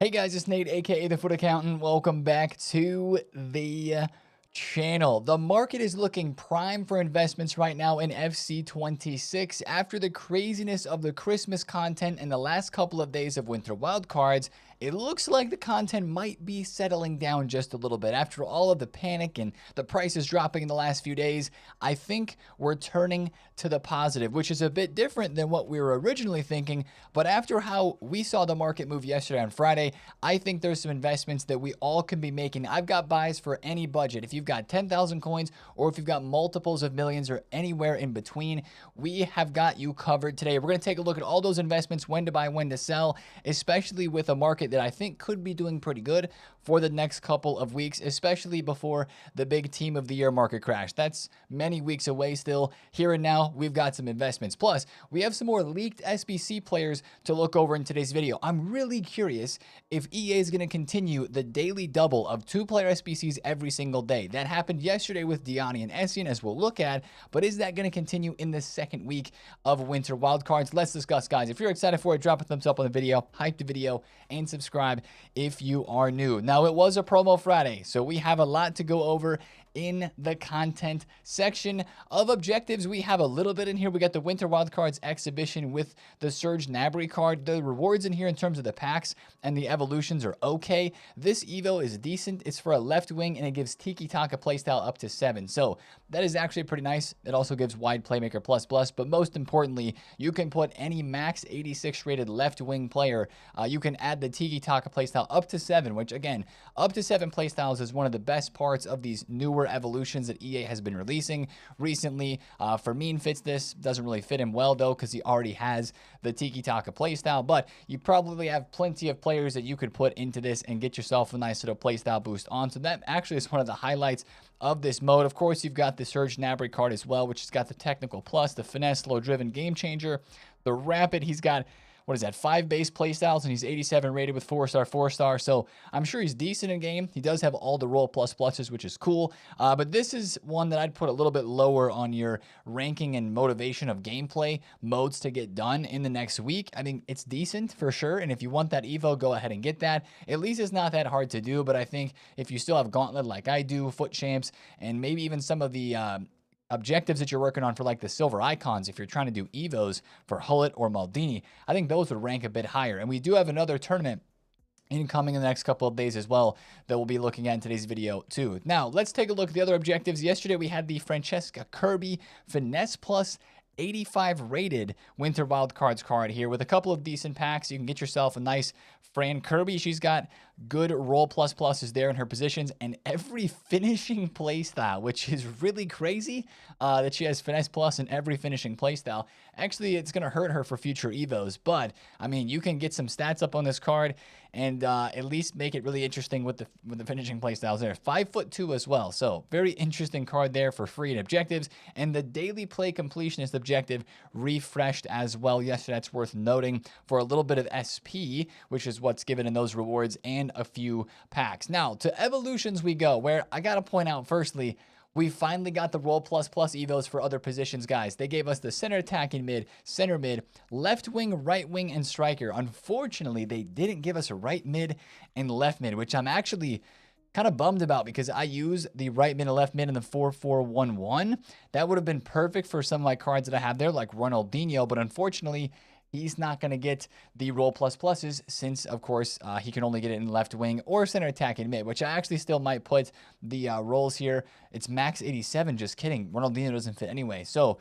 Hey guys, it's Nate, aka TheFutAccountant. Welcome back to the channel. The market is looking prime for investments right now in FC26. After the craziness of the Christmas content and the last couple of days of Winter Wildcards, it looks like the content might be settling down just a little bit. After all of the panic and the prices dropping in the last few days, I think we're turning to the positive, which is a bit different than what we were originally thinking. But after how we saw the market move yesterday on Friday, I think there's some investments that we all can be making. I've got buys for any budget. If you've got 10,000 coins or if you've got multiples of millions or anywhere in between, we have got you covered today. We're going to take a look at all those investments, when to buy, when to sell, especially with a market that I think could be doing pretty good for the next couple of weeks, especially before the big team of the year market crash. That's many weeks away still. Here and now, we've got some investments. Plus, we have some more leaked SBC players to look over in today's video. I'm really curious if EA is going to continue the daily double of 2-player SBCs every single day. That happened yesterday with Diani and Essien, as we'll look at, but is that going to continue in the second week of Winter Wildcards? Let's discuss, guys. If you're excited for it, drop a thumbs up on the video, hype the video, and subscribe if you are new. Now, it was a promo Friday, so we have a lot to go over in the content section of objectives. We have a little bit in here. We got the Winter Wildcards exhibition with the Surge Nabry card. The rewards in here in terms of the packs and the evolutions are okay. This Evo is decent. It's for a left wing and it gives Tiki Taka playstyle up to 7. So that is actually pretty nice. It also gives wide playmaker plus, but most importantly, you can put any max 86 rated left wing player. You can add the Tiki Taka playstyle up to 7, which again, up to 7 playstyles is one of the best parts of these newer evolutions that EA has been releasing recently. Fermin fits this. Doesn't really fit him well though, because he already has the Tiki Taka playstyle, but you probably have plenty of players that you could put into this and get yourself a nice little playstyle boost on. So that actually is one of the highlights of this mode. Of course, you've got the Surge Nabry card as well, which has got the technical plus, the finesse, slow driven game changer, the rapid. He's got, what is that, 5 base playstyles, and he's 87 rated with 4-star, 4-star. So I'm sure he's decent in game. He does have all the roll pluses, which is cool. But this is one that I'd put a little bit lower on your ranking and motivation of gameplay modes to get done in the next week. I mean, it's decent for sure. And if you want that Evo, go ahead and get that. At least it's not that hard to do. But I think if you still have Gauntlet like I do, Foot Champs, and maybe even some of the objectives that you're working on for like the silver icons, if you're trying to do evos for Hullet or Maldini, I think those would rank a bit higher. And we do have another tournament incoming in the next couple of days as well that we'll be looking at in today's video too. Now let's take a look at the other objectives. Yesterday we had the Francesca Kirby Finesse Plus 85 rated Winter Wildcards card here with a couple of decent packs. You can get yourself a nice Fran Kirby. She's got good roll pluses there in her positions and every finishing playstyle, which is really crazy that she has finesse plus in every finishing playstyle. Actually, it's going to hurt her for future evos, but I mean, you can get some stats up on this card and at least make it really interesting with the finishing playstyles there. 5'2" as well, so very interesting card there for free and objectives. And the daily play completionist objective refreshed as well yesterday. That's worth noting for a little bit of SP, which is what's given in those rewards, and a few packs. Now to evolutions we go, where I gotta point out firstly, we finally got the roll plus evos for other positions, guys. They gave us the center attacking mid, center mid, left wing, right wing, and striker. Unfortunately, they didn't give us a right mid and left mid, which I'm actually kind of bummed about because I use the right mid and left mid in the 4-4-1-1. That would have been perfect for some of my cards that I have there, like Ronaldinho, but unfortunately, he's not going to get the roll pluses since, of course, he can only get it in left wing or center attacking mid, which I actually still might put the rolls here. It's max 87. Just kidding. Ronaldinho doesn't fit anyway. So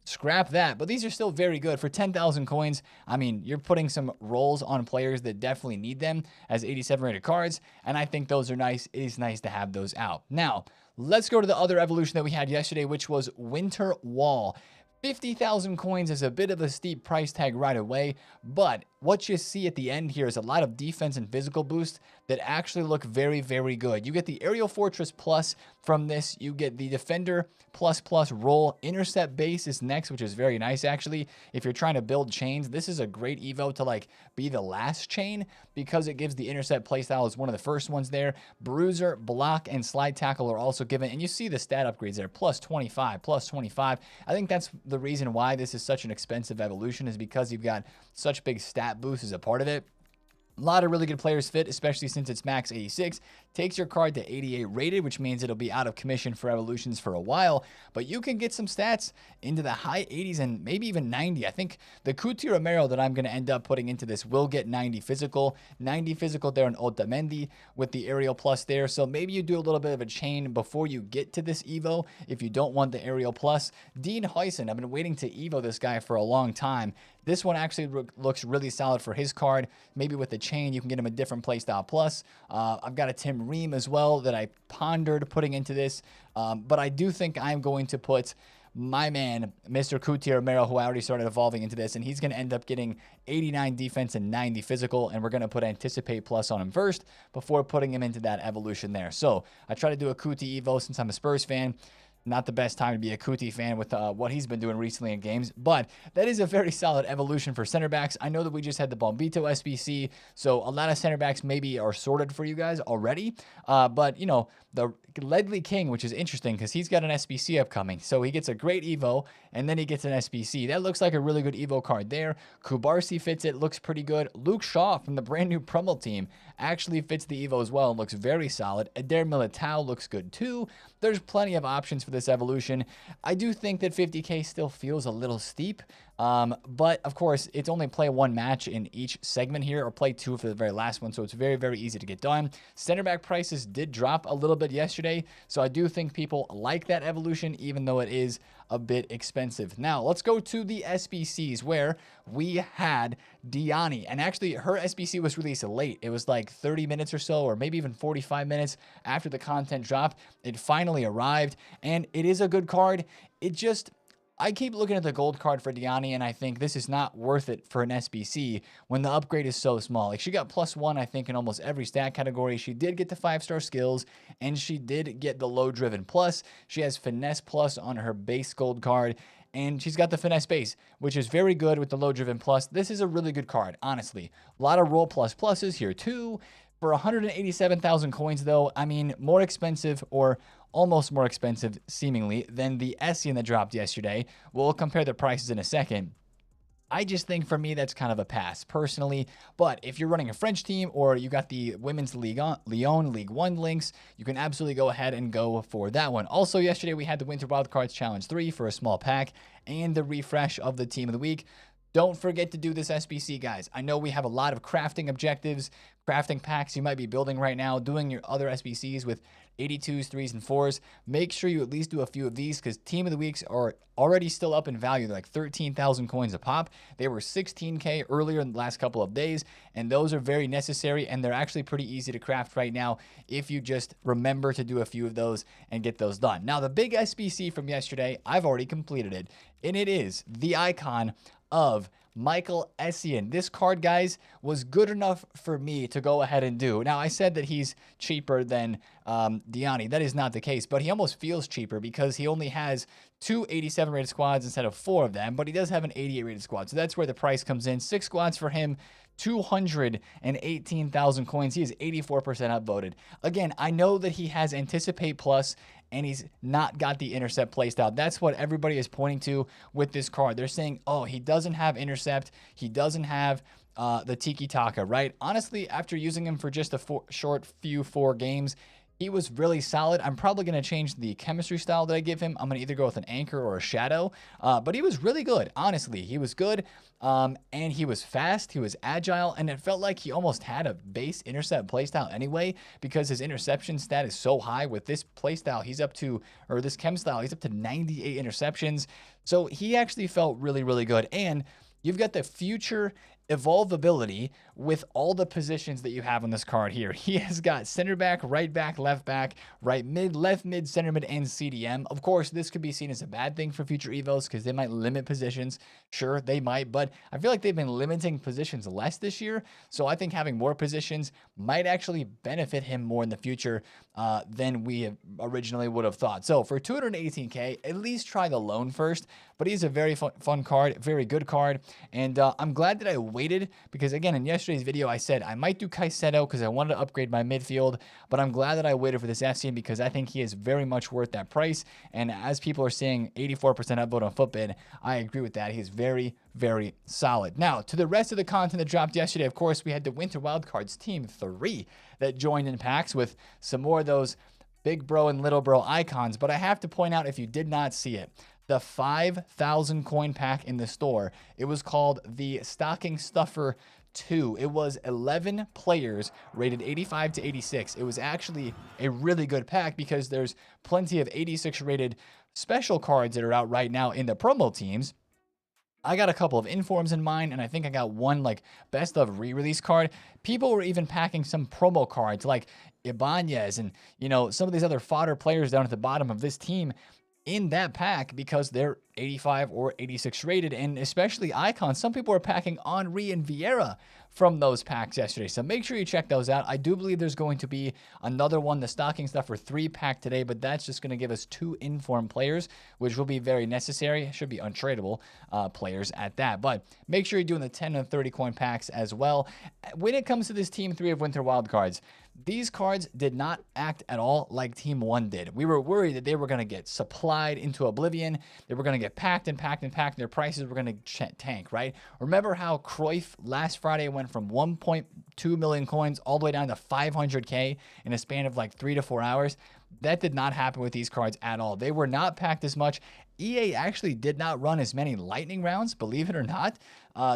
scrap that. But these are still very good. For 10,000 coins, I mean, you're putting some rolls on players that definitely need them as 87 rated cards. And I think those are nice. It is nice to have those out. Now, let's go to the other evolution that we had yesterday, which was Winter Wall. 50,000 coins is a bit of a steep price tag right away, but what you see at the end here is a lot of defense and physical boost that actually look very, very good. You get the Aerial Fortress Plus from this. You get the Defender plus roll. Intercept base is next, which is very nice actually. If you're trying to build chains, this is a great evo to like be the last chain because it gives the intercept playstyle as one of the first ones there. Bruiser, block, and slide tackle are also given, and you see the stat upgrades there, plus 25. I think that's the reason why this is such an expensive evolution, is because you've got such big stat boost as a part of it. A lot of really good players fit, especially since it's max 86. Takes your card to 88 rated, which means it'll be out of commission for evolutions for a while. But you can get some stats into the high 80s and maybe even 90. I think the Cuti Romero that I'm going to end up putting into this will get 90 physical. 90 physical there in Otamendi with the aerial plus there. So maybe you do a little bit of a chain before you get to this Evo if you don't want the aerial plus. Dean Huysen, I've been waiting to Evo this guy for a long time. This one actually looks really solid for his card. Maybe with the chain, you can get him a different playstyle plus. I've got a Tim Ream as well that I pondered putting into this. But I do think I'm going to put my man, Mr. Cuti Romero, who I already started evolving into this, and he's going to end up getting 89 defense and 90 physical, and we're going to put Anticipate Plus on him first before putting him into that evolution there. So I try to do a Cuti Evo since I'm a Spurs fan. Not the best time to be a Cuti fan with what he's been doing recently in games, but that is a very solid evolution for center backs. I know that we just had the Bombito SBC, so a lot of center backs maybe are sorted for you guys already, but, you know, the Ledley King, which is interesting because he's got an SBC upcoming, so he gets a great Evo, and then he gets an SBC. That looks like a really good Evo card there. Kubarsi fits it, looks pretty good. Luke Shaw from the brand new Brummel team actually fits the Evo as well and looks very solid. Eder Militao looks good too. There's plenty of options for this evolution. I do think that 50K still feels a little steep, but of course it's only play one match in each segment here, or play two for the very last one, so it's very, very easy to get done. Center back prices did drop a little bit yesterday, so I do think people like that evolution, even though it is a bit expensive. Now let's go to the SBCs, where we had Diani, and actually her SBC was released late. It was like 30 minutes or so, or maybe even 45 minutes after the content dropped. It finally arrived, and it is a good card. I keep looking at the gold card for Diani, and I think this is not worth it for an SBC when the upgrade is so small. Like, she got +1, I think, in almost every stat category. She did get the 5-star skills, and she did get the low driven plus. She has finesse plus on her base gold card, and she's got the finesse base, which is very good with the low driven plus. This is a really good card, honestly. A lot of roll pluses here too. For 187,000 coins, though, I mean, more expensive, or almost more expensive, seemingly, than the Essien that dropped yesterday. We'll compare the prices in a second. I just think for me that's kind of a pass personally, but if you're running a French team or you got the Women's Lyon League 1 links, you can absolutely go ahead and go for that one. Also, yesterday we had the Winter Wildcards Challenge 3 for a small pack and the refresh of the Team of the Week. Don't forget to do this SBC, guys. I know we have a lot of crafting objectives, crafting packs you might be building right now, doing your other SBCs with 82s, 3s, and 4s. Make sure you at least do a few of these, because Team of the Weeks are already still up in value. They're like 13,000 coins a pop. They were 16K earlier in the last couple of days, and those are very necessary, and they're actually pretty easy to craft right now if you just remember to do a few of those and get those done. Now, the big SBC from yesterday, I've already completed it, and it is the icon of Michael Essien. This card, guys, was good enough for me to go ahead and do. Now, I said that he's cheaper than Diani. That is not the case, but he almost feels cheaper because he only has 2 87 rated squads instead of 4 of them, but he does have an 88 rated squad. So that's where the price comes in. 6 squads for him, 218,000 coins. He is 84% upvoted. Again, I know that he has Anticipate Plus, and he's not got the Intercept playstyle. That's what everybody is pointing to with this card. They're saying, oh, he doesn't have Intercept. He doesn't have the Tiki Taka, right? Honestly, after using him for just a short few 4 games, he was really solid. I'm probably going to change the chemistry style that I give him. I'm going to either go with an Anchor or a Shadow. But he was really good, honestly. He was good, and he was fast. He was agile, and it felt like he almost had a base Intercept playstyle anyway, because his interception stat is so high. With this playstyle, he's up to, or this chem style, he's up to 98 interceptions. So he actually felt really, really good. And you've got the future evolvability with all the positions that you have on this card here. He has got center back, right back, left back, right mid, left mid, center mid, and CDM. Of course, this could be seen as a bad thing for future evos because they might limit positions. Sure, they might, but I feel like they've been limiting positions less this year. So I think having more positions might actually benefit him more in the future than we originally would have thought. So for 218K, at least try the loan first. But he's a very fun card, very good card. And I'm glad that I waited, because again, in yesterday's video, I said I might do Caicedo because I wanted to upgrade my midfield, but I'm glad that I waited for this Essien because I think he is very much worth that price. And as people are saying, 84% upvote on Footbid, I agree with that. He's very, very solid. Now, to the rest of the content that dropped yesterday, of course, we had the Winter Wildcards Team 3 that joined in packs with some more of those big bro and little bro icons. But I have to point out, if you did not see it, the 5,000 coin pack in the store, it was called the Stocking Stuffer 2. It was 11 players rated 85 to 86. It was actually a really good pack because there's plenty of 86 rated special cards that are out right now in the promo teams. I got a couple of informs in mind, and I think I got one like best of re-release card. People were even packing some promo cards like Ibanez and, you know, some of these other fodder players down at the bottom of this team in that pack because they're 85 or 86 rated, and especially icons. Some people are packing Henry and Vieira from those packs yesterday, so make sure you check those out. I do believe there's going to be another one, the Stocking Stuffer 3 pack today, but that's just going to give us 2 informed players, which will be very necessary. Should be untradeable players at that, but make sure you're doing the 10 and 30 coin packs as well. When it comes to this Team 3 of Winter Wildcards, these cards did not act at all like Team 1 did. We were worried that they were going to get supplied into oblivion. They were going to get packed and packed and packed. Their prices were going to tank, right? Remember how Cruyff last Friday went from 1.2 million coins all the way down to 500K in a span of like 3 to 4 hours? That did not happen with these cards at all. They were not packed as much. EA actually did not run as many lightning rounds, believe it or not.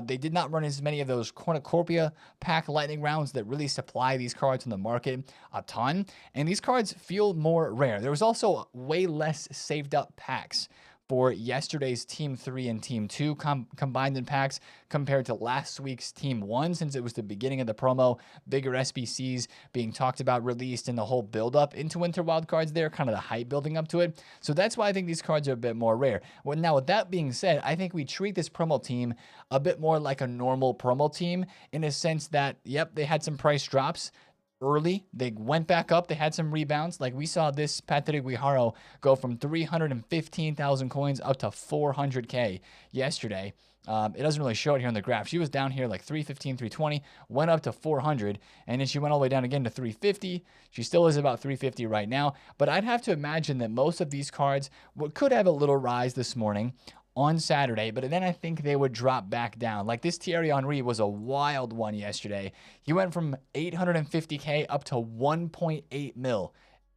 They did not run as many of those cornucopia pack lightning rounds that really supply these cards on the market a ton. And these cards feel more rare. There was also way less saved up packs for yesterday's Team 3 and Team 2 combined in packs compared to last week's Team 1, since it was the beginning of the promo, bigger SBCs being talked about, released, and the whole build-up into Winter Wildcards there, kind of the hype building up to it. So that's why I think these cards are a bit more rare. Well, now, with that being said, I think we treat this promo team a bit more like a normal promo team in a sense that, yep, they had some price drops early. They went back up. They had some rebounds. Like we saw this Patrick Guijarro go from 315,000 coins up to 400K yesterday. It doesn't really show it here on the graph. She was down here like 315, 320, went up to 400, and then she went all the way down again to 350. She still is about 350 right now, but I'd have to imagine that most of these cards could have a little rise this morning on Saturday, but then I think they would drop back down. Like this Thierry Henry was a wild one yesterday. He went from 850K up to 1.8 mil.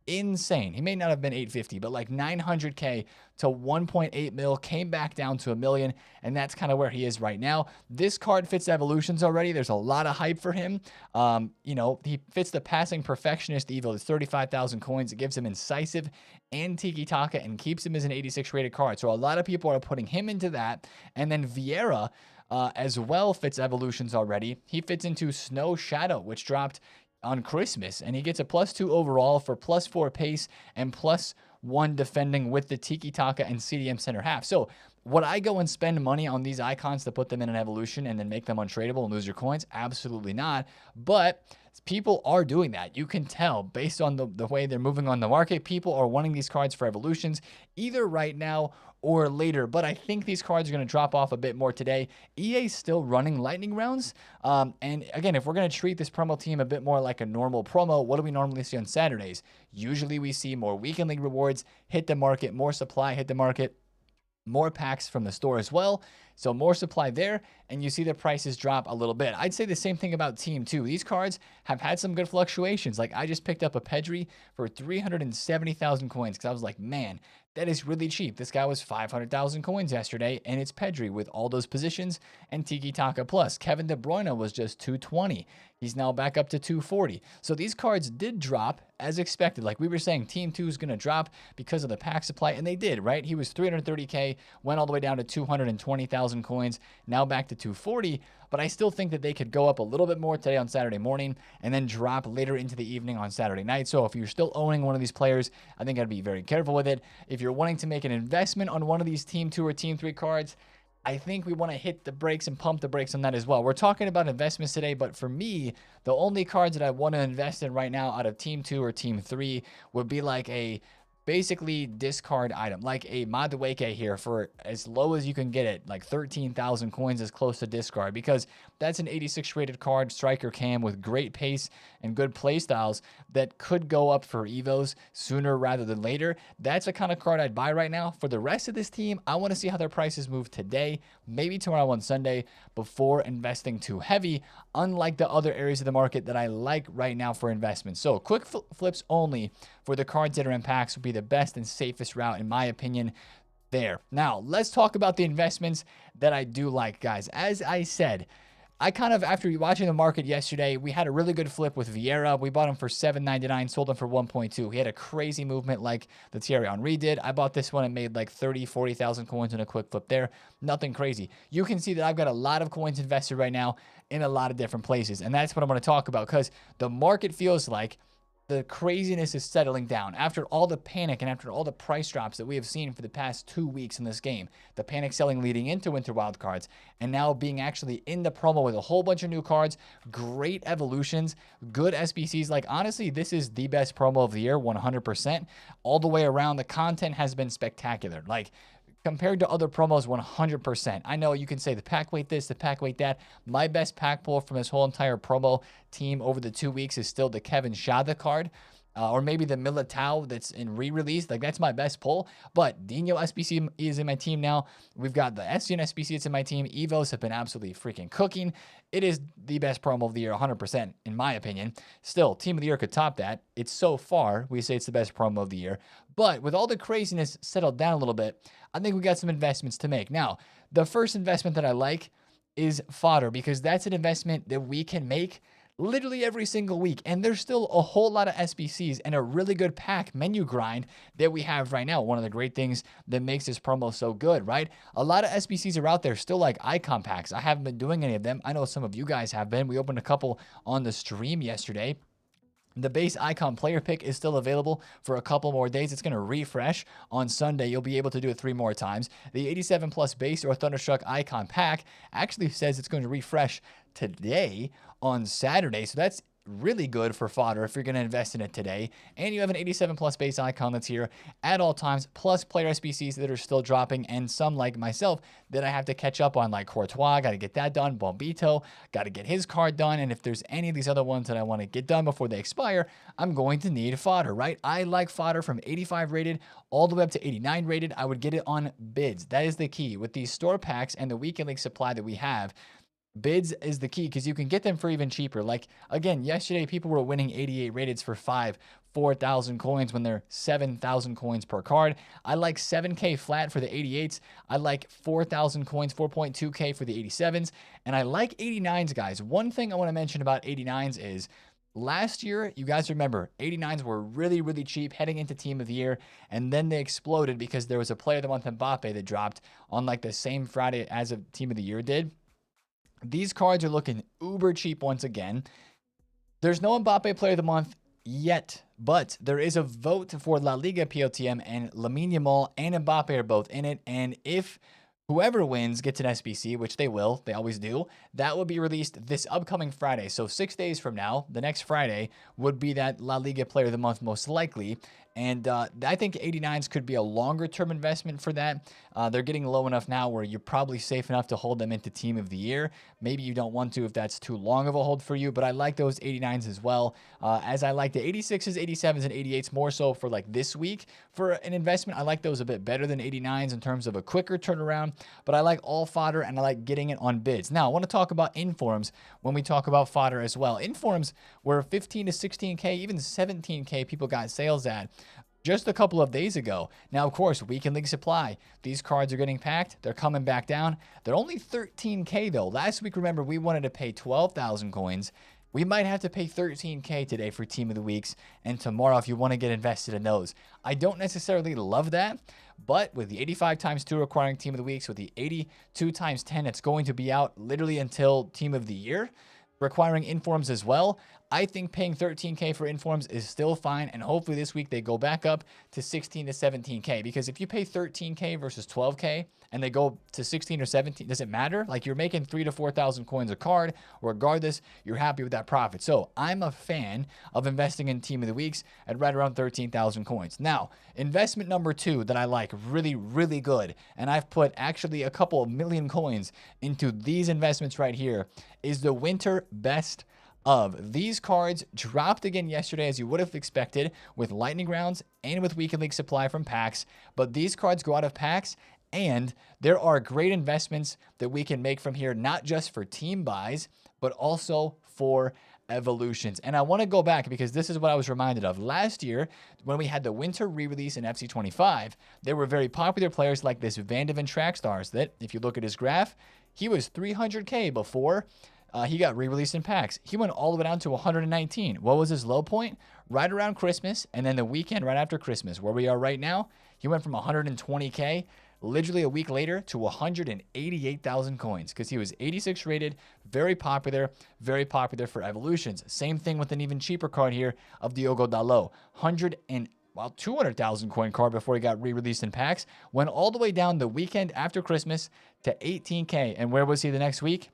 Insane. He may not have been 850, but like 900K to 1.8 mil, came back down to a million, and that's kind of where he is right now. This card fits evolutions already. There's a lot of hype for him. You know, he fits the passing perfectionist evil. It's 35,000 coins. It gives him incisive and tiki-taka and keeps him as an 86 rated card. So a lot of people are putting him into that. And then Vieira as well fits evolutions already. He fits into Snow Shadow, which dropped on Christmas, and he gets a +2 overall for +4 pace and +1 defending with the Tiki Taka and CDM center half. So would I go and spend money on these icons to put them in an evolution and then make them untradeable and lose your coins? Absolutely not. But people are doing that. You can tell based on the way they're moving on the market. People are wanting these cards for evolutions either right now or later, but I think these cards are going to drop off a bit more today. EA's still running lightning rounds, and again, if we're going to treat this promo team a bit more like a normal promo, what do we normally see on Saturdays? Usually we see more weekend league rewards hit the market, more supply hit the market, more packs from the store as well. So more supply there, and you see the prices drop a little bit. I'd say the same thing about Team 2. These cards have had some good fluctuations. Like I just picked up a Pedri for 370,000 coins because I was like, man, that is really cheap. This guy was 500,000 coins yesterday, and it's Pedri with all those positions and Tiki Taka Plus. Kevin De Bruyne was just 220. He's now back up to 240. So these cards did drop as expected. Like we were saying, Team 2 is going to drop because of the pack supply, and they did, right? He was 330K, went all the way down to 220,000 coins, now back to 240. But I still think that they could go up a little bit more today on Saturday morning and then drop later into the evening on Saturday night. So if you're still owning one of these players, I think I'd be very careful with it. If you're wanting to make an investment on one of these Team 2 or Team 3 cards, I think we want to hit the brakes and pump the brakes on that as well. We're talking about investments today, but for me, the only cards that I want to invest in right now out of Team 2 or Team 3 would be like a basically discard item, like a Madueke here for as low as you can get it, like 13,000 coins is close to discard, because that's an 86 rated card, striker cam with great pace and good play styles that could go up for evos sooner rather than later. That's the kind of card I'd buy right now. For the rest of this team, I want to see how their prices move today, maybe tomorrow on Sunday, before investing too heavy, unlike the other areas of the market that I like right now for investments. So quick flips only for the cards that are in packs would be the best and safest route, in my opinion, there. Now, let's talk about the investments that I do like, guys. As I said, I kind of, after watching the market yesterday, we had a really good flip with Vieira. We bought him for $7.99, sold him for 1.2. He had a crazy movement like the Thierry Henry did. I bought this one and made like 30, 40,000 coins in a quick flip there. Nothing crazy. You can see that I've got a lot of coins invested right now in a lot of different places. And that's what I'm going to talk about, because the market feels like the craziness is settling down after all the panic and after all the price drops that we have seen for the past 2 weeks in this game. The panic selling leading into Winter Wildcards, and now being actually in the promo with a whole bunch of new cards, great evolutions, good SBCs. Like, honestly, this is the best promo of the year, 100%. All the way around, the content has been spectacular. Like, compared to other promos, 100%. I know you can say the pack weight this, the pack weight that. My best pack pull from this whole entire promo team over the 2 weeks is still the Kevin Schade card. Or maybe the Militao that's in re-release. Like, that's my best pull. But Dino SBC is in my team now. We've got the Essien SBC that's in my team. Evos have been absolutely freaking cooking. It is the best promo of the year, 100%, in my opinion. Still, team of the year could top that. It's so far, we say it's the best promo of the year. But with all the craziness settled down a little bit, I think we got some investments to make. Now, the first investment that I like is fodder, because that's an investment that we can make literally every single week. And there's still a whole lot of SBCs and a really good pack menu grind that we have right now. One of the great things that makes this promo so good, right? A lot of SBCs are out there still, like icon packs. I haven't been doing any of them. I know some of you guys have been. We opened a couple on the stream yesterday. The base icon player pick is still available for a couple more days. It's going to refresh on Sunday. You'll be able to do it 3 more times. The 87 plus base or Thunderstruck icon pack actually says it's going to refresh today on Saturday. So that's really good for fodder if you're going to invest in it today. And you have an 87 plus base icon that's here at all times, plus player SBCs that are still dropping, and some like myself that I have to catch up on, like Courtois. Got to get that done. Bombito, got to get his card done. And if there's any of these other ones that I want to get done before they expire, I'm going to need fodder, right? I like fodder from 85 rated all the way up to 89 rated. I would get it on bids. That is the key with these store packs and the weekend league supply that we have. Bids is the key, because you can get them for even cheaper. Like, again, yesterday people were winning 88 rateds for 4,000 coins when they're 7,000 coins per card. I like 7K flat for the 88s. I like 4,000 coins, 4.2K for the 87s. And I like 89s, guys. One thing I want to mention about 89s is last year, you guys remember, 89s were really, really cheap heading into Team of the Year, and then they exploded because there was a Player of the Month Mbappe that dropped on like the same Friday as a Team of the Year did. These cards are looking uber cheap once again. There's no Mbappe Player of the Month yet, but there is a vote for La Liga POTM, and Lamine Yamal and Mbappe are both in it. And if whoever wins gets an SBC, which they will, they always do, that will be released this upcoming Friday. So 6 days from now, the next Friday, would be that La Liga Player of the Month most likely. And I think 89s could be a longer term investment for that. They're getting low enough now where you're probably safe enough to hold them into Team of the Year. Maybe you don't want to if that's too long of a hold for you, but I like those 89s as well. As I like the 86s, 87s, and 88s more so for like this week for an investment. I like those a bit better than 89s in terms of a quicker turnaround, but I like all fodder and I like getting it on bids. Now, I want to talk about informs when we talk about fodder as well. Informs were 15 to 16K, even 17K people got sales at just a couple of days ago. Now, of course, weekend league supply. These cards are getting packed. They're coming back down. They're only 13K though. Last week, remember, we wanted to pay 12,000 coins. We might have to pay 13K today for Team of the Weeks, and tomorrow if you want to get invested in those. I don't necessarily love that, but with the 85 times 2 requiring Team of the Weeks, with the 82 times 10, it's going to be out literally until Team of the Year. requiring informs as well. I think paying 13K for informs is still fine, and hopefully this week they go back up to 16 to 17K, because if you pay 13K versus 12K and they go to 16 or 17, does it matter? Like, you're making 3,000 to 4,000 coins a card. Regardless, you're happy with that profit. So I'm a fan of investing in Team of the Weeks at right around 13,000 coins. Now, investment number 2 that I like really, really good, and I've put actually a couple of million coins into these investments right here, is the Winter Best of. These cards dropped again yesterday, as you would have expected, with lightning rounds and with weekend league supply from packs. But these cards go out of packs, and there are great investments that we can make from here, not just for team buys, but also for evolutions. And I want to go back because this is what I was reminded of. Last year, when we had the winter re-release in FC25, there were very popular players like this Van de Ven Trackstars that, if you look at his graph, he was 300K before he got re-released in packs. He went all the way down to 119. What was his low point? Right around Christmas, and then the weekend right after Christmas. Where we are right now, he went from 120K literally a week later to 188,000 coins, because he was 86 rated, very popular for evolutions. Same thing with an even cheaper card here of Diogo Dalot, 200,000 coin card before he got re-released in packs. Went all the way down the weekend after Christmas to 18K. And where was he the next week?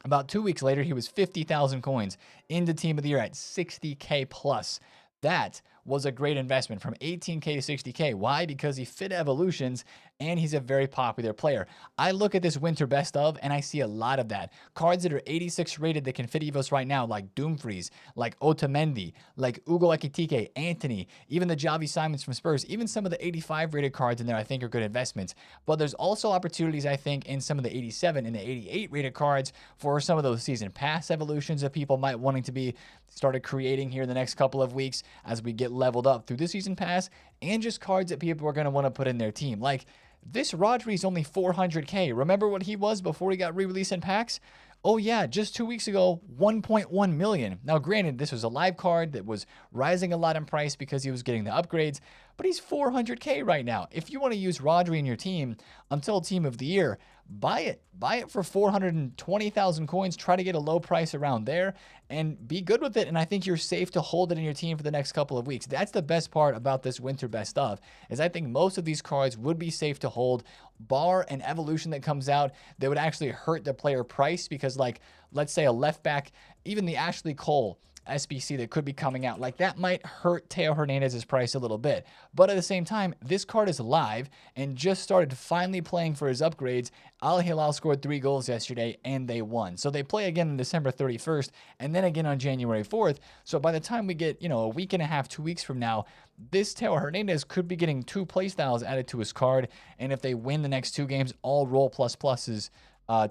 About 2 weeks later, he was 50,000 coins into Team of the Year at 60K plus. That was a great investment, from 18K to 60K. Why? Because he fit evolutions and he's a very popular player. I look at this winter best of and I see a lot of that. Cards that are 86 rated that can fit Evos right now, like Dumfries, like Otamendi, like Ugo Ekitike, Anthony, even the Javi Simons from Spurs, even some of the 85 rated cards in there I think are good investments. But there's also opportunities, I think, in some of the 87 and the 88 rated cards for some of those season pass evolutions that people might wanting to be started creating here in the next couple of weeks as we get leveled up through the season pass, and just cards that people are going to want to put in their team. Like, this Rodri's only 400K. Remember what he was before he got re-released in packs? Oh yeah, just 2 weeks ago, 1.1 million. Now granted, this was a live card that was rising a lot in price because he was getting the upgrades, but he's 400K right now. If you want to use Rodri in your team until Team of the Year, buy it. Buy it for 420,000 coins. Try to get a low price around there and be good with it. And I think you're safe to hold it in your team for the next couple of weeks. That's the best part about this winter best of, is I think most of these cards would be safe to hold, bar an evolution that comes out that would actually hurt the player price, because, like, let's say a left back, even the Ashley Cole SBC that could be coming out, like, that might hurt Theo Hernandez's price a little bit. But at the same time, this card is live and just started finally playing for his upgrades. Al Hilal scored 3 goals yesterday and they won. So they play again on December 31st and then again on January 4th. So by the time we get, a week and a half, 2 weeks from now, this Theo Hernandez could be getting 2 playstyles added to his card. And if they win the next 2 games, all roll plus pluses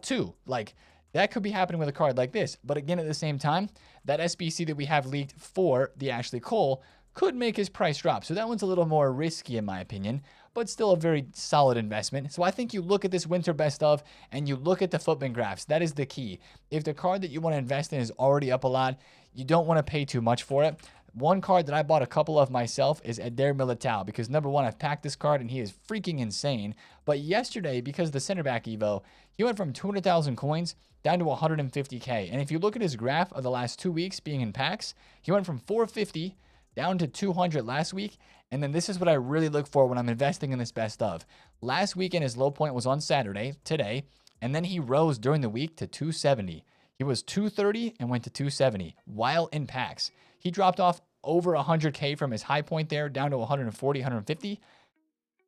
2. Like, that could be happening with a card like this. But again, at the same time, that SBC that we have leaked for the Ashley Cole could make his price drop. So that one's a little more risky in my opinion, but still a very solid investment. So I think you look at this winter best of and you look at the footman graphs. That is the key. If the card that you want to invest in is already up a lot, you don't want to pay too much for it. One card that I bought a couple of myself is Eder Militao, because number one, I've packed this card and he is freaking insane. But yesterday, because of the center back Evo, he went from 200,000 coins down to 150K. And if you look at his graph of the last 2 weeks being in packs, he went from 450 down to 200 last week. And then this is what I really look for when I'm investing in this best of. Last weekend, his low point was on Saturday, today, and then he rose during the week to 270. He was 230 and went to 270 while in packs. He dropped off over 100K from his high point there down to 140, 150.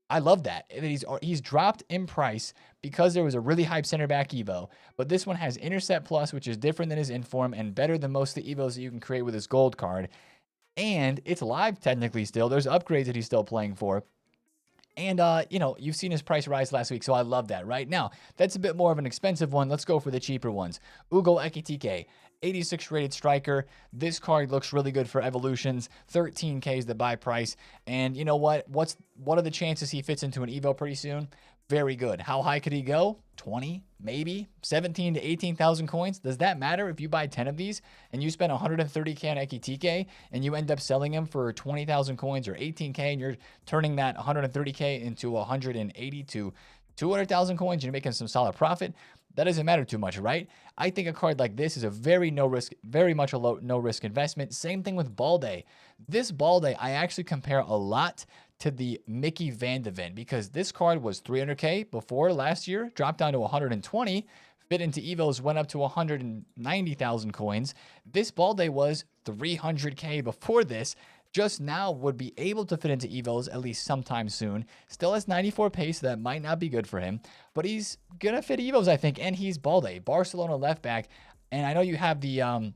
I love that. He's dropped in price because there was a really hype center back Evo. But this one has Intercept Plus, which is different than his Inform and better than most of the Evos that you can create with his gold card. And it's live technically still. There's upgrades that he's still playing for. And, you've seen his price rise last week, so I love that. Right now, that's a bit more of an expensive one. Let's go for the cheaper ones. Ugo Ekitike, 86 rated striker. This card looks really good for evolutions. 13K is the buy price. And you know what? What are the chances he fits into an Evo pretty soon? Very good. How high could he go? 20, maybe 17 to 18,000 coins. Does that matter if you buy 10 of these and you spend 130K on Ekitike and you end up selling him for 20,000 coins or 18K and you're turning that 130K into 180 to 200,000 coins, you're making some solid profit? that doesn't matter too much, right? I think a card like this is a very much a low no risk investment. Same thing with Balde. This Balde, I actually compare a lot to the Mickey Van de Ven, because this card was 300K before last year, dropped down to 120, fit into Evos, went up to 190,000 coins. This Balde was 300K before this, just now would be able to fit into Evos at least sometime soon. Still has 94 pace, so that might not be good for him, but he's gonna fit Evos, I think, and he's Balde, Barcelona left back. And I know you have the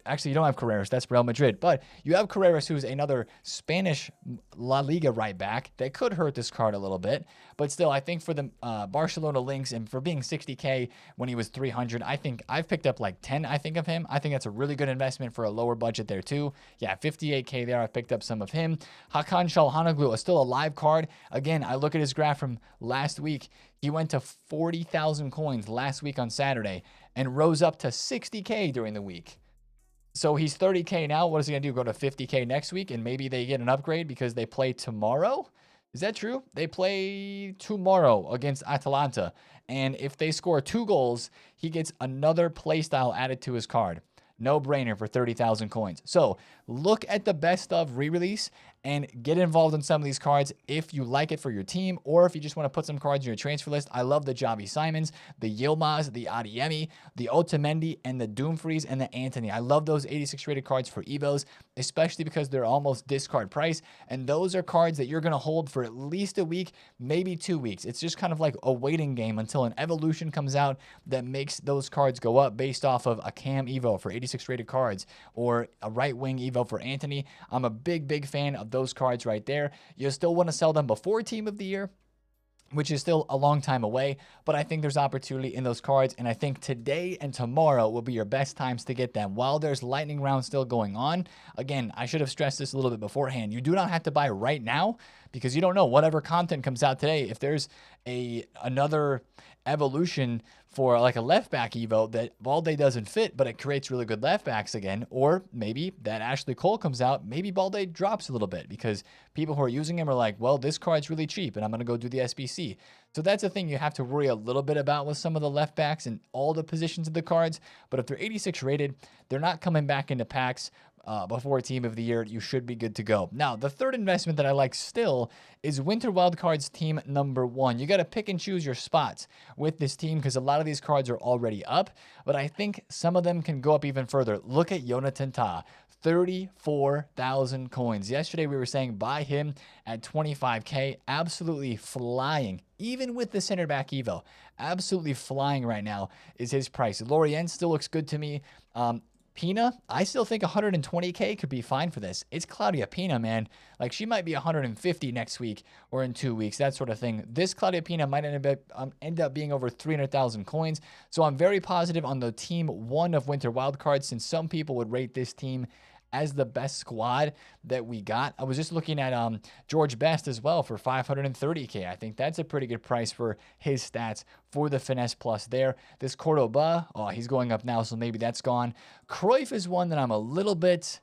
actually, you don't have Carreras. That's Real Madrid. But you have Carreras, who's another Spanish La Liga right back that could hurt this card a little bit. But still, I think for the Barcelona links and for being 60K when he was 300, I think I've picked up like 10, I think, of him. I think that's a really good investment for a lower budget there too. Yeah, 58K there. I've picked up some of him. Hakan Çalhanoğlu is still a live card. Again, I look at his graph from last week. He went to 40,000 coins last week on Saturday and rose up to 60K during the week. So he's 30K now. What is he going to do? Go to 50K next week, and maybe they get an upgrade because they play tomorrow? Is that true? They play tomorrow against Atalanta. And if they score 2 goals, he gets another playstyle added to his card. No brainer for 30,000 coins. So look at the best of re-release and get involved in some of these cards if you like it for your team, or if you just want to put some cards in your transfer list. I love the Javi Simons, the Yilmaz, the Adeyemi, the Otamendi, and the Dumfries, and the Antony. I love those 86 rated cards for Evos, especially because they're almost discard price. And those are cards that you're going to hold for at least a week, maybe 2 weeks. It's just kind of like a waiting game until an evolution comes out that makes those cards go up based off of a Cam Evo for 86 rated cards or a right wing Evo for Antony. I'm a big fan of those cards right there. You still want to sell them before Team of the Year, which is still a long time away, but I think there's opportunity in those cards, and I think today and tomorrow will be your best times to get them while there's lightning round still going on. Again, I should have stressed this a little bit beforehand. You do not have to buy right now because you don't know whatever content comes out today. If there's another evolution for like a left back Evo that Balde doesn't fit, but it creates really good left backs again, or maybe that Ashley Cole comes out, maybe Balde drops a little bit because people who are using him are like, well, this card's really cheap and I'm going to go do the SBC. So that's a thing you have to worry a little bit about with some of the left backs and all the positions of the cards. But if they're 86 rated, they're not coming back into packs before Team of the Year. You should be good to go. Now, the third investment that I like still is Winter Wildcards team number 1. You got to pick and choose your spots with this team because a lot of these cards are already up, but I think some of them can go up even further. Look at Jonathan Tah. 34,000 coins. Yesterday we were saying buy him at 25K. Absolutely flying. Even with the center back Evo, absolutely flying right now is his price. Lorient still looks good to me. Pina, I still think 120K could be fine for this. It's Claudia Pina, man. Like, she might be 150 next week or in 2 weeks, that sort of thing. This Claudia Pina might end up being over 300,000 coins. So I'm very positive on the team 1 of Winter Wildcards, since some people would rate this team as the best squad that we got. I was just looking at George Best as well for 530K. I think that's a pretty good price for his stats for the Finesse Plus there. This Cordoba, oh, he's going up now, so maybe that's gone. Cruyff is one that I'm a little bit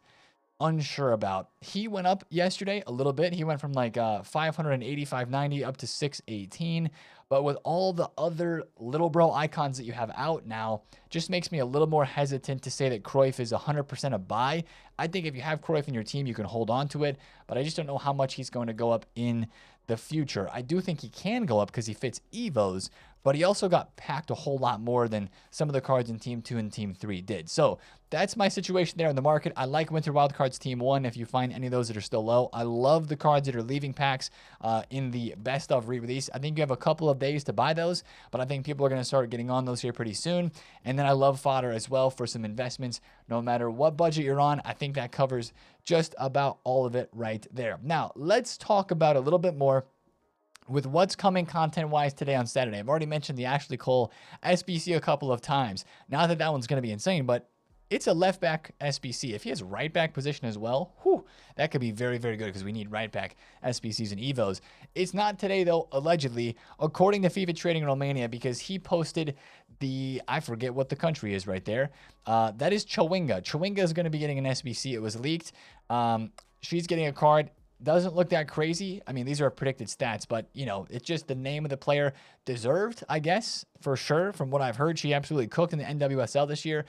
unsure about. He went up yesterday a little bit. He went from like 580, 590 up to 618. But with all the other little bro icons that you have out now, just makes me a little more hesitant to say that Cruyff is 100% a buy. I think if you have Cruyff in your team, you can hold on to it, but I just don't know how much he's going to go up in the future. I do think he can go up because he fits Evos, but he also got packed a whole lot more than some of the cards in Team 2 and Team 3 did. So that's my situation there in the market. I like Winter Wildcards Team 1 if you find any of those that are still low. I love the cards that are leaving packs in the best of re-release. I think you have a couple of days to buy those, but I think people are going to start getting on those here pretty soon. And then I love fodder as well for some investments. No matter what budget you're on, I think that covers just about all of it right there. Now, let's talk about a little bit more with what's coming content-wise today on Saturday. I've already mentioned the Ashley Cole SBC a couple of times. Not that that one's going to be insane, but it's a left back SBC. If he has right back position as well, whew, that could be very, very good because we need right back SBCs and Evos. It's not today, though, allegedly, according to FIFA Trading Romania, because he posted I forget what the country is right there. That is Chawinga. Chawinga is going to be getting an SBC. It was leaked. She's getting a card. doesn't look that crazy. I mean, these are predicted stats, but, you know, it's just the name of the player deserved, I guess, for sure. From what I've heard, she absolutely cooked in the NWSL this year.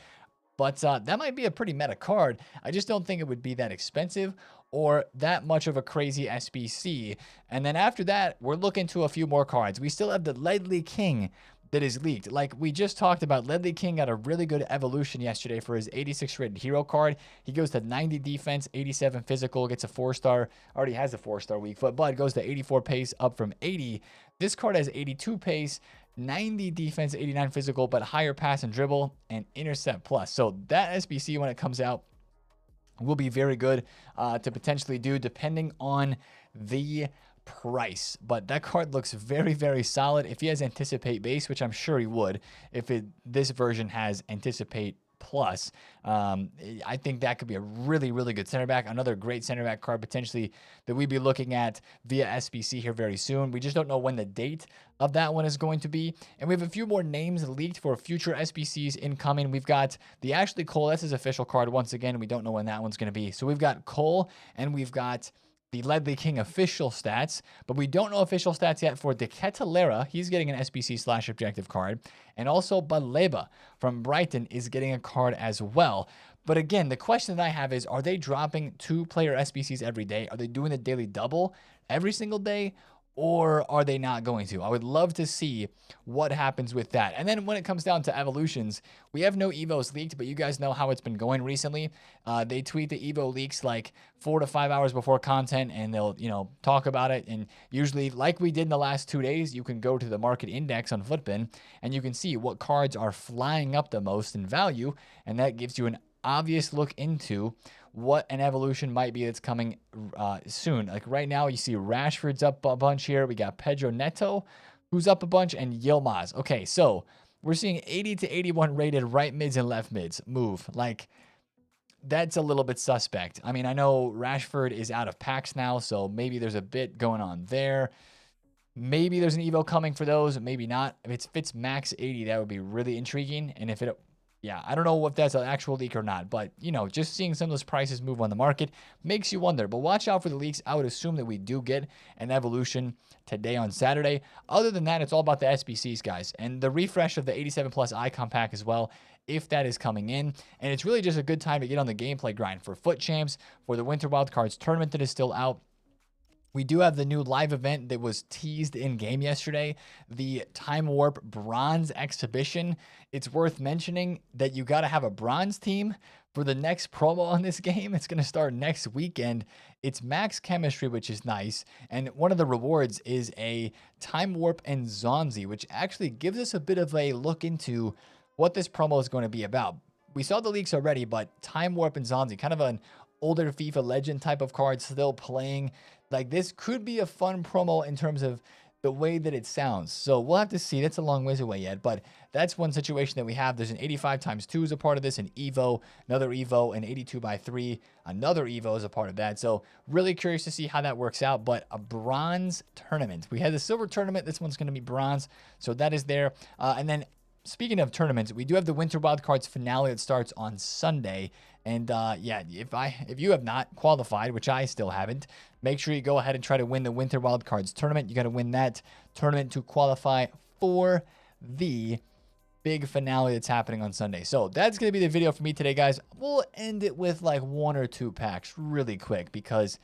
But that might be a pretty meta card. I just don't think it would be that expensive or that much of a crazy SBC. And then after that, we're looking to a few more cards. We still have the Ledley King that is leaked. Like we just talked about, Ledley King got a really good evolution yesterday for his 86 rated hero card. He goes to 90 defense, 87 physical, gets a 4-star, already has a 4-star weak foot, but goes to 84 pace up from 80. This card has 82 pace, 90 defense, 89 physical, but higher pass and dribble and intercept plus. So that SBC, when it comes out, will be very good to potentially do depending on the price. But that card looks very, very solid. If he has anticipate base, which I'm sure he would, if this version has anticipate plus, I think that could be a really, really good center back. Another great center back card potentially that we'd be looking at via SBC here very soon. We just don't know when the date of that one is going to be. And we have a few more names leaked for future SBCs incoming. We've got the Ashley Cole. That's his official card. Once again, we don't know when that one's going to be. So we've got Cole and we've got the Ledley King official stats, but we don't know official stats yet for De Ketelera. He's getting an SBC/objective card. And also Baleba from Brighton is getting a card as well. But again, the question that I have is, are they dropping 2-player SBCs every day? Are they doing the daily double every single day? Or are they not going to? I would love to see what happens with that. And then when it comes down to evolutions, we have no Evos leaked, but you guys know how it's been going recently. They tweet the Evo leaks like 4 to 5 hours before content, and they'll, you know, talk about it. And usually, like we did in the last 2 days, you can go to the market index on Futbin, and you can see what cards are flying up the most in value, and that gives you an obvious look into what an evolution might be that's coming soon. Like right now, you see Rashford's up a bunch here. We got Pedro Neto, who's up a bunch, and Yilmaz. Okay, so we're seeing 80 to 81 rated right mids and left mids move. Like, that's a little bit suspect. I mean, I know Rashford is out of packs now, so maybe there's a bit going on there. Maybe there's an Evo coming for those, maybe not. If it fits max 80, that would be really intriguing. And if it... yeah, I don't know if that's an actual leak or not, but, you know, just seeing some of those prices move on the market makes you wonder. But watch out for the leaks. I would assume that we do get an evolution today on Saturday. Other than that, it's all about the SBCs, guys, and the refresh of the 87 plus icon pack as well, if that is coming in. And it's really just a good time to get on the gameplay grind for Foot Champs, for the Winter Wildcards tournament that is still out. We do have the new live event that was teased in game yesterday, the Time Warp Bronze Exhibition. It's worth mentioning that you got to have a bronze team for the next promo on this game. It's going to start next weekend. It's max chemistry, which is nice. And one of the rewards is a Time Warp and Zonzi, which actually gives us a bit of a look into what this promo is going to be about. We saw the leaks already, but Time Warp and Zonzi, kind of an older FIFA legend type of card, still playing. Like, this could be a fun promo in terms of the way that it sounds. So we'll have to see. That's a long ways away yet, but that's one situation that we have. There's an 85 times 2 as a part of this, an Evo, another Evo, an 82 by 3, another Evo as a part of that. So really curious to see how that works out, but a bronze tournament. We had the silver tournament. This one's going to be bronze. So that is there. And then speaking of tournaments, we do have the Winter Wildcards finale that starts on Sunday. And yeah, if you have not qualified, which I still haven't, make sure you go ahead and try to win the Winter Wildcards tournament. You got to win that tournament to qualify for the big finale that's happening on Sunday. So that's going to be the video for me today, guys. We'll end it with like 1 or 2 packs really quick because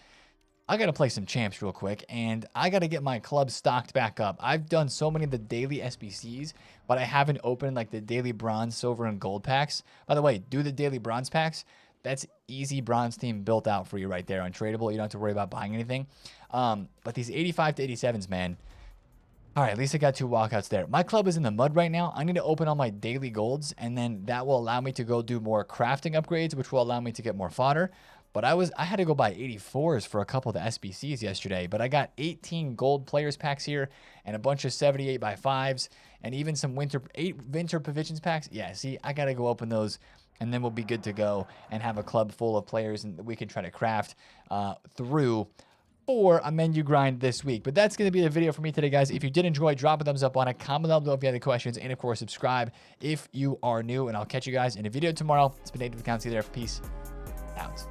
I got to play some champs real quick, and I got to get my club stocked back up. I've done so many of the daily SBCs, but I haven't opened like the daily bronze, silver, and gold packs. By the way, do the daily bronze packs. That's easy bronze team built out for you right there. Untradeable. You don't have to worry about buying anything. But these 85 to 87s, man. All right, at least I got 2 walkouts there. My club is in the mud right now. I need to open all my daily golds, and then that will allow me to go do more crafting upgrades, which will allow me to get more fodder. But I had to go buy 84s for a couple of the SBCs yesterday. But I got 18 gold players packs here and a bunch of 78 by 5s and even some winter provisions packs. Yeah, see, I got to go open those, and then we'll be good to go and have a club full of players, and we can try to craft through for a menu grind this week. But that's going to be the video for me today, guys. If you did enjoy, drop a thumbs up on it, comment down below if you have any questions, and of course, subscribe if you are new, and I'll catch you guys in a video tomorrow. It's been TheFutAccountant. See you there. Peace out.